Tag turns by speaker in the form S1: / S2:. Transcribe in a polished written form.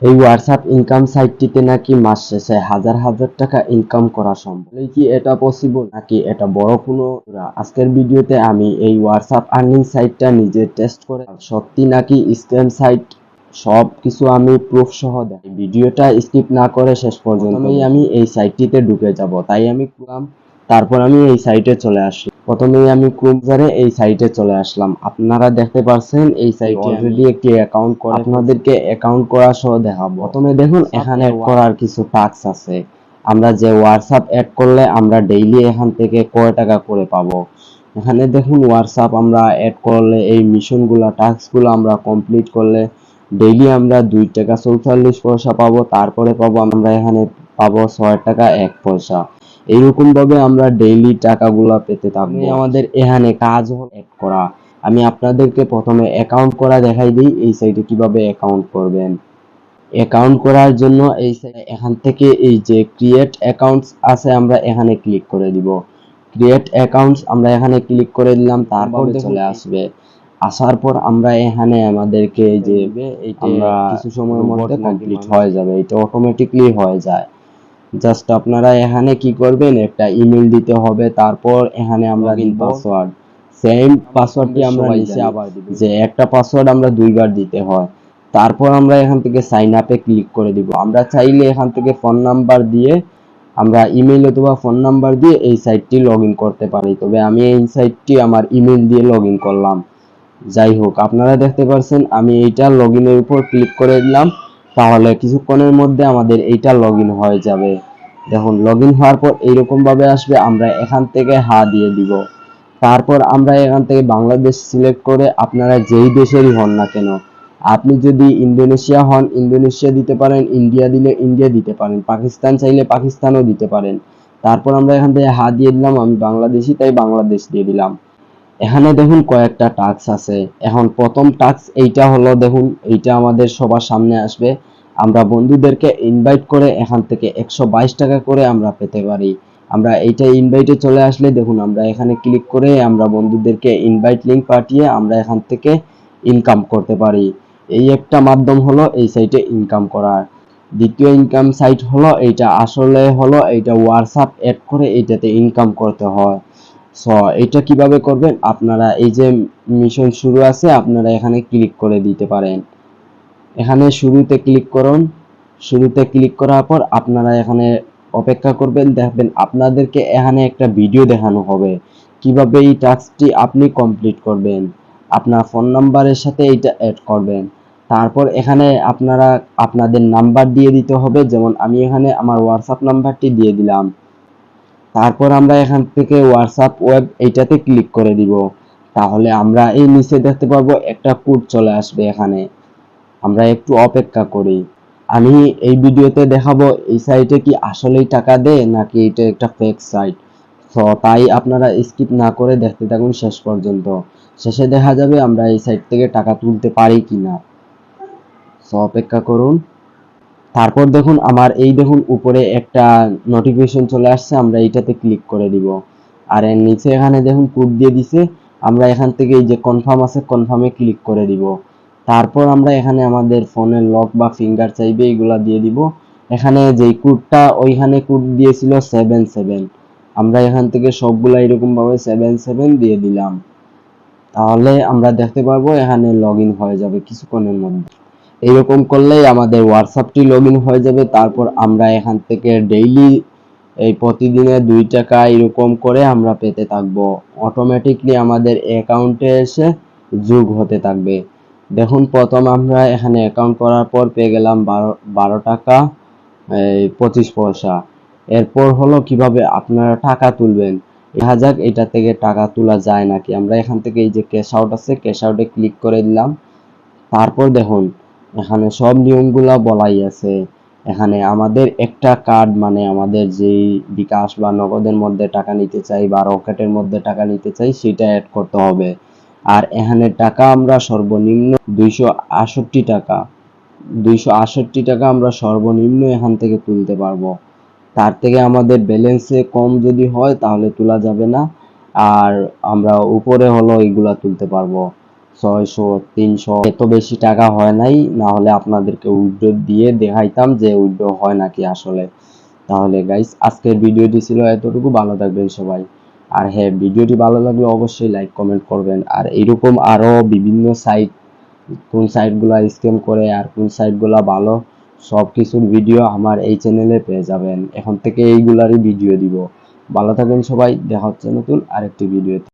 S1: এই WhatsApp income সাইটটিতে নাকি মাস শেষে হাজার হাজার টাকা ইনকাম করা সম্ভব। কি এটা পসিবল নাকি এটা বড় কোনো? আজকের ভিডিওতে আমি এই হোয়াটসঅ্যাপ আর্নিং সাইটটা নিজে টেস্ট করে সত্যি নাকি স্ক্যাম সাইট সব কিছু আমি প্রুফ সহ দেই। ভিডিওটা স্কিপ না করে শেষ পর্যন্ত আমি এই সাইটটিতে ঢুকে যাব। তাই আমি তারপর আমি এই সাইটে চলে আসি। প্রথমেই আমি ক্রোম ব্রাউজারে এই সাইটে চলে আসলাম। আপনারা দেখতে পাচ্ছেন এই সাইটে অলরেডি একটি অ্যাকাউন্ট করে আপনাদেরকে অ্যাকাউন্ট করা সহ দেখাবো। প্রথমে দেখুন এখানে অ্যাড করার কিছু টাস্ক আছে। আমরা যে হোয়াটসঅ্যাপ অ্যাড করলে আমরা ডেইলি এখান থেকে কয় টাকা করে পাবো। এখানে দেখুন হোয়াটসঅ্যাপ আমরা অ্যাড করলে এই মিশনগুলো টাস্কগুলো আমরা কমপ্লিট করলে ডেইলি আমরা 2 টাকা 44 পয়সা পাবো। তারপরে পাবো আমরা এখানে পাবো 6 টাকা 1 পয়সা। এইরকম ভাবে আমরা ডেইলি টাকাগুলো পেতে থাকবো। আমাদের এখানে কাজ হল অ্যাড করা। আমি আপনাদেরকে প্রথমে অ্যাকাউন্ট করা দেখাই দিই এই সাইটে কিভাবে অ্যাকাউন্ট করবেন। অ্যাকাউন্ট করার জন্য এখান থেকে এই যে ক্রিয়েট অ্যাকাউন্টস আছে আমরা এখানে ক্লিক করে দিব। ক্রিয়েট অ্যাকাউন্টস আমরা এখানে ক্লিক করে দিলাম। তারপর চলে আসবে। আসার পর আমরা এখানে আমাদেরকে যে আমরা কিছু সময়ের মধ্যে কমপ্লিট হয়ে যাবে। এটা অটোমেটিকলি হয়ে যায়। জাস্ট আপনারা এখানে কি করবেন, একটা ইমেল দিতে হবে। তারপর এখানে আমরা দিন পাসওয়ার্ড, সেম পাসওয়ার্ডটি আমরা নিচে আবার দিব। যে একটা পাসওয়ার্ড আমরা দুইবার দিতে হয়। তারপর আমরা এখান থেকে সাইন আপে ক্লিক করে দিব। আমরা চাইলে এখান থেকে ফোন নাম্বার দিয়ে আমরা ইমেল অথবা ফোন নাম্বার দিয়ে এই সাইটটি লগ ইন করতে পারি। তবে আমি এই সাইটটি আমার ইমেল দিয়ে লগ ইন করলাম। যাই হোক, আপনারা দেখতে পাচ্ছেন আমি এইটা লগ ইনের উপর ক্লিক করে দিলাম। তাহলে কিছুক্ষণের মধ্যে আমাদের এইটা লগ ইন হয়ে যাবে। দেখুন লগ ইন হওয়ার পর এইরকম ভাবে আসবে। আমরা এখান থেকে দিয়ে দিব। তারপর আমরা এখান থেকে বাংলাদেশ সিলেক্ট করে আপনারা যেই দেশেরই হন না কেন, আপনি যদি ইন্দোনেশিয়া হন ইন্দোনেশিয়া দিতে পারেন, ইন্ডিয়া দিলে ইন্ডিয়া দিতে পারেন, পাকিস্তান চাইলে পাকিস্তানও দিতে পারেন। তারপর আমরা এখান থেকে দিয়ে দিলাম। আমি বাংলাদেশি তাই বাংলাদেশ দিয়ে দিলাম। এখানে দেখুন কয়েকটা টাস্ক আছে। এখন প্রথম টাস্ক এইটা হলো, দেখুন এইটা আমাদের সবার সামনে আসবে। আমরা বন্ধুদেরকে ইনভাইট করে এখান থেকে 122 টাকা করে আমরা পেতে পারি। আমরা এইটা ইনভাইটে চলে আসলে দেখুন আমরা এখানে ক্লিক করে আমরা বন্ধুদেরকে ইনভাইট লিংক পাঠিয়ে আমরা এখান থেকে ইনকাম করতে পারি। এই একটা মাধ্যম হলো এই সাইটে ইনকাম করার। দ্বিতীয় ইনকাম সাইট হলো এইটা, আসলে হলো এইটা হোয়াটসঅ্যাপ অ্যাড করে এইটাতে ইনকাম করতে হয়। সো এটা কিভাবে করবেন, আপনারা এই যে মিশন শুরু আছে আপনারা এখানে ক্লিক করে দিতে পারেন। এখানে শুরুতে ক্লিক করুন। শুরুতে ক্লিক করার পর আপনারা এখানে অপেক্ষা করবেন। দেখবেন আপনাদেরকে এখানে একটা ভিডিও দেখানো হবে কিভাবে এই টাস্কটি আপনি কমপ্লিট করবেন। আপনার ফোন নাম্বারের সাথে এটা অ্যাড করবেন। তারপর এখানে আপনারা আপনাদের নাম্বার দিয়ে দিতে হবে। যেমন আমি এখানে আমার হোয়াটসঅ্যাপ নাম্বারটি দিয়ে দিলাম। তারপর আমরা এখান থেকে হোয়াটসঅ্যাপ ওয়েব এইটাতে ক্লিক করে দিব। তাহলে আমরা এই নিচে দেখতে পাবো একটা কোড চলে আসবে। এখানে আমরা একটু অপেক্ষা করি। আমি এই ভিডিওতে দেখাবো এই সাইটে কি আসলেই টাকা দেয় নাকি এটা একটা ফেক সাইট। তো তাই আপনারা স্কিপ না করে দেখতে থাকুন শেষ পর্যন্ত। শেষে দেখা যাবে আমরা এই সাইট থেকে টাকা তুলতে পারি কিনা। তো অপেক্ষা করুন। তারপর দেখুন আমার এই দেখুন উপরে একটা নোটিফিকেশন চলে আসছে। আমরা এইটাতে ক্লিক করে দিব। আর এর নিচে এখানে দেখুন কোড দিয়ে দিছে। আমরা এখান থেকে এই যে কনফার্ম আছে কনফার্মে ক্লিক করে দিব। তারপর আমরা এখানে আমাদের ফোনের লক বা ফিঙ্গার চাইবে, এগুলা দিয়ে দিব। এখানে যেই কোডটা ওইখানে কোড দিয়েছিল 77, আমরা এখান থেকে সবগুলা এরকম ভাবে 77 দিয়ে দিলাম। তাহলে আমরা দেখতে পারবো এখানে লগ ইন হয়ে যাবে কিছুক্ষণের মধ্যে। এইরকম করলেই আমাদের হোয়াটসঅ্যাপটি লগ ইন হয়ে যাবে। তারপর আমরা এখান থেকে ডেইলি এই প্রতিদিনে 2 টাকা এরকম করে আমরা পেতে থাকবো। অটোমেটিকলি আমাদের অ্যাকাউন্টে এসে যোগ হতে থাকবে। দেখুন প্রথম আমরা এখানে অ্যাকাউন্ট করার পর পেয়ে গেলাম 12 টাকা 25 পয়সা। এরপর হলো কিভাবে আপনারা টাকা তুলবেন। দেখা যাক এটা থেকে টাকা তোলা যায় নাকি। আমরা এখান থেকে এই যে ক্যাশ আউট আছে ক্যাশ আউটে ক্লিক করে দিলাম। তারপর দেখুন এখানে সব নিয়মগুলা বলাই আছে। এখানে আমাদের একটা কার্ড মানে আমাদের যেই বিকাশ বা নগদের মধ্যে টাকা নিতে চাই বা রকেটের মধ্যে টাকা নিতে চাই সেটা অ্যাড করতে হবে। আর এখানে টাকা আমরা সর্বনিম্ন 268 টাকা 268 টাকা আমরা সর্বনিম্ন এখান থেকে তুলতে পারবো। তার থেকে আমাদের ব্যালেন্সে কম যদি হয় তাহলে তোলা যাবে না। আর আমরা উপরে হলো এগুলা তুলতে পারবো। 600 300 এত বেশি টাকা হয় নাই, না হলে আপনাদেরকে উইথড্র দিয়ে দেখাইতাম যে উইথড্র হয় নাকি আসলে। তাহলে গাইস আজকের ভিডিওটি ছিল এতটুকু, ভালো থাকবেন সবাই। আর হ্যাঁ, ভিডিওটি ভালো লাগলে অবশ্যই লাইক কমেন্ট করবেন। আর এরকম আরো বিভিন্ন সাইট, কোন সাইটগুলো স্ক্যাম করে আর কোন সাইটগুলো ভালো, সব কিছুর ভিডিও আমার এই চ্যানেলে পেয়ে যাবেন। এখন থেকে এইগুলারই ভিডিও দিব। ভালো থাকবেন সবাই, দেখা হচ্ছে নতুন আরেকটি ভিডিওতে।